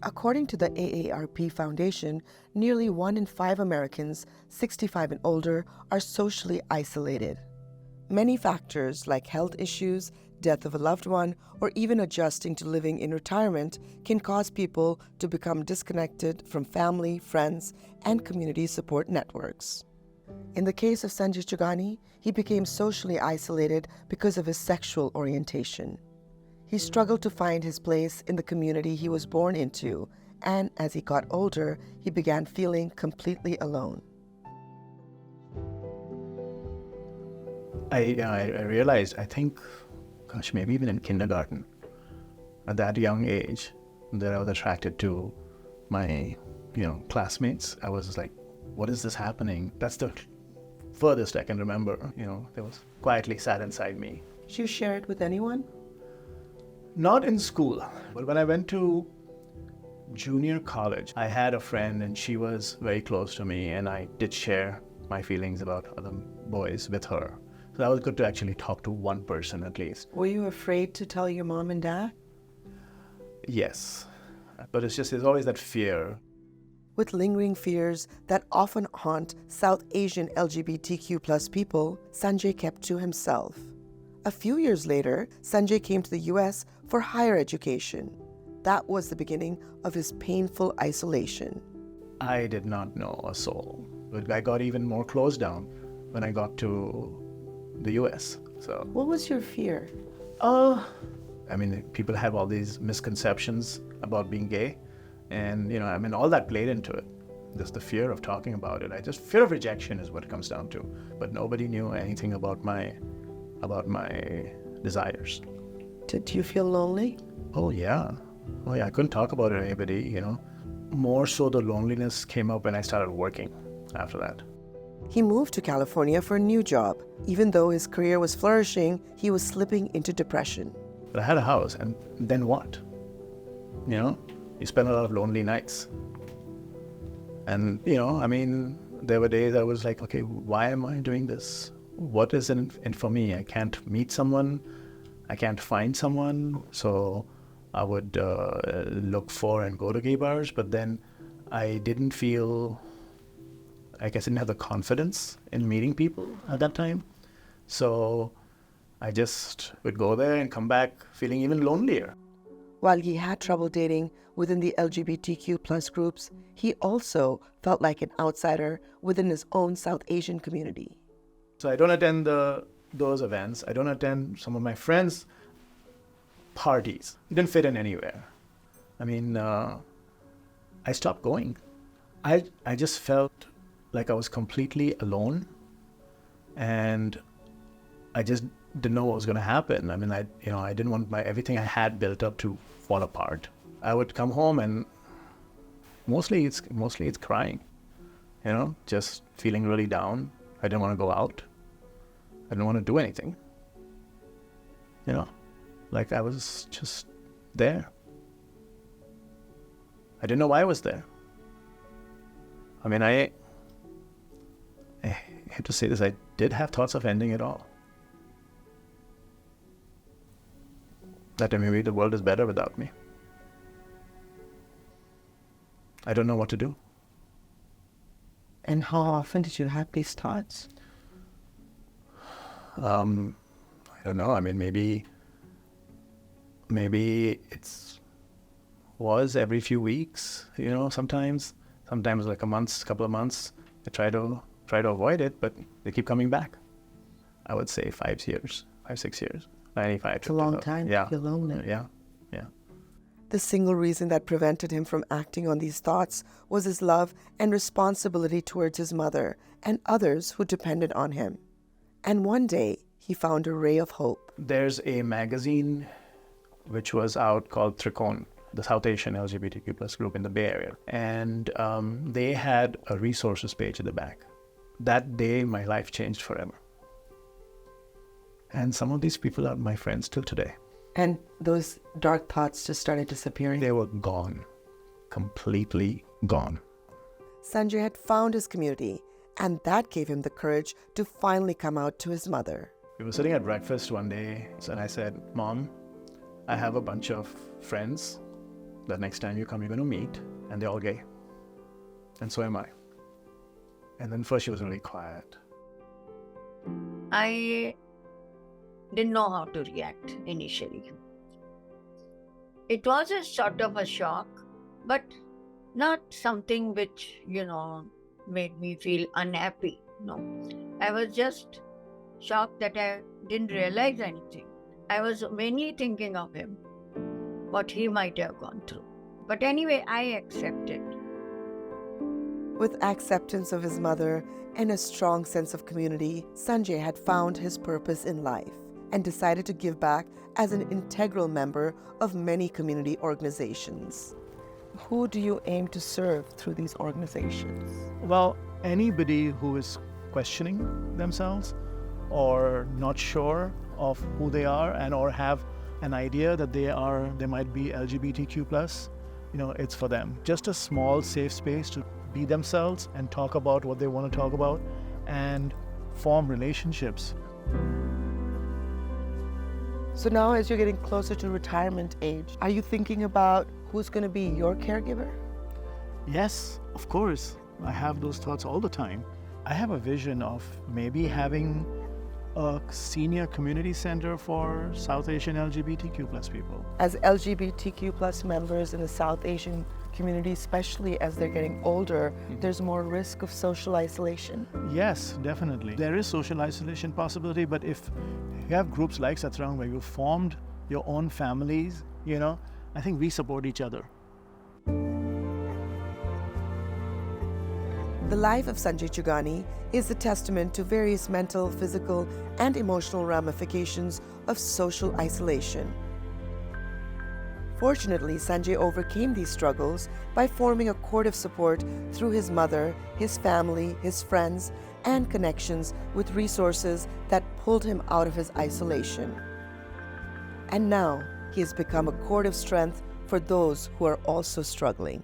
According to the AARP Foundation, nearly 1 in 5 Americans 65 and older are socially isolated. Many factors like health issues, death of a loved one, or even adjusting to living in retirement can cause people to become disconnected from family, friends, and community support networks. In the case of Sanjay Chhugani, he became socially isolated because of his sexual orientation. He struggled to find his place in the community he was born into, and as he got older, he began feeling completely alone. I realized, I think, maybe even in kindergarten, at that young age, that I was attracted to my, classmates. I was like, what is this happening? That's the furthest I can remember, that was quietly sat inside me. Did you share it with anyone? Not in school, but when I went to junior college, I had a friend and she was very close to me, and I did share my feelings about other boys with her. So that was good to actually talk to one person at least. Were you afraid to tell your mom and dad? Yes, but there's always that fear. With lingering fears that often haunt South Asian LGBTQ+ people, Sanjay kept to himself. A few years later, Sanjay came to the US for higher education. That was the beginning of his painful isolation. I did not know a soul, but I got even more closed down when I got to the US. So, what was your fear? People have all these misconceptions about being gay, and all that played into it. Just the fear of talking about it. Fear of rejection is what it comes down to. But nobody knew anything about my desires. Did you feel lonely? Oh yeah, I couldn't talk about it to anybody. More so, the loneliness came up when I started working after that. He moved to California for a new job. Even though his career was flourishing, he was slipping into depression. But I had a house, and then what? You spend a lot of lonely nights. And, there were days I was like, okay, why am I doing this? What is in for me? I can't meet someone. I can't find someone. So I would look for and go to gay bars, but then I didn't feel, I didn't have the confidence in meeting people at that time. So I just would go there and come back feeling even lonelier. While he had trouble dating within the LGBTQ+ groups, he also felt like an outsider within his own South Asian community. So I don't attend those events. I don't attend some of my friends' parties. It didn't fit in anywhere. I stopped going. I just felt like I was completely alone, and I just didn't know what was going to happen. I didn't want everything I had built up to fall apart. I would come home and mostly it's crying, just feeling really down. I didn't want to go out. I didn't want to do anything. I was just there. I didn't know why I was there. I have to say this, I did have thoughts of ending it all. That maybe the world is better without me. I don't know what to do. And how often did you have these thoughts? I don't know. Maybe was every few weeks, sometimes like a month, couple of months. I try to avoid it, but they keep coming back. I would say 5, 6 years. 95. It's a long time to feel lonely. Yeah. The single reason that prevented him from acting on these thoughts was his love and responsibility towards his mother and others who depended on him. And one day, he found a ray of hope. There's a magazine which was out called Chhugani, the South Asian LGBTQ+ group in the Bay Area. And they had a resources page at the back. That day, my life changed forever. And some of these people are my friends till today. And those dark thoughts just started disappearing? They were gone. Completely gone. Sanjay had found his community, and that gave him the courage to finally come out to his mother. We were sitting at breakfast one day, and I said, Mom, I have a bunch of friends The next time you come, you're going to meet, and they're all gay. And so am I. And then first she was really quiet. I didn't know how to react initially. It was a sort of a shock, but not something which, made me feel unhappy. No. I was just shocked that I didn't realize anything. I was mainly thinking of him, what he might have gone through. But anyway, I accepted. With acceptance of his mother and a strong sense of community, Sanjay had found his purpose in life and decided to give back as an integral member of many community organizations. Who do you aim to serve through these organizations? Well, anybody who is questioning themselves or not sure of who they are and or have an idea that they might be LGBTQ+, it's for them. Just a small safe space to be themselves and talk about what they want to talk about and form relationships. So now as you're getting closer to retirement age, are you thinking about who's going to be your caregiver? Yes, of course. I have those thoughts all the time. I have a vision of maybe having a senior community center for South Asian LGBTQ+ people. As LGBTQ+ members in the South Asian community, especially as they're getting older, there's more risk of social isolation. Yes, definitely. There is social isolation possibility, but if you have groups like Satsang where you formed your own families, I think we support each other. The life of Sanjay Chhugani is a testament to various mental, physical, and emotional ramifications of social isolation. Fortunately, Sanjay overcame these struggles by forming a cord of support through his mother, his family, his friends, and connections with resources that pulled him out of his isolation. And now, he has become a cord of strength for those who are also struggling.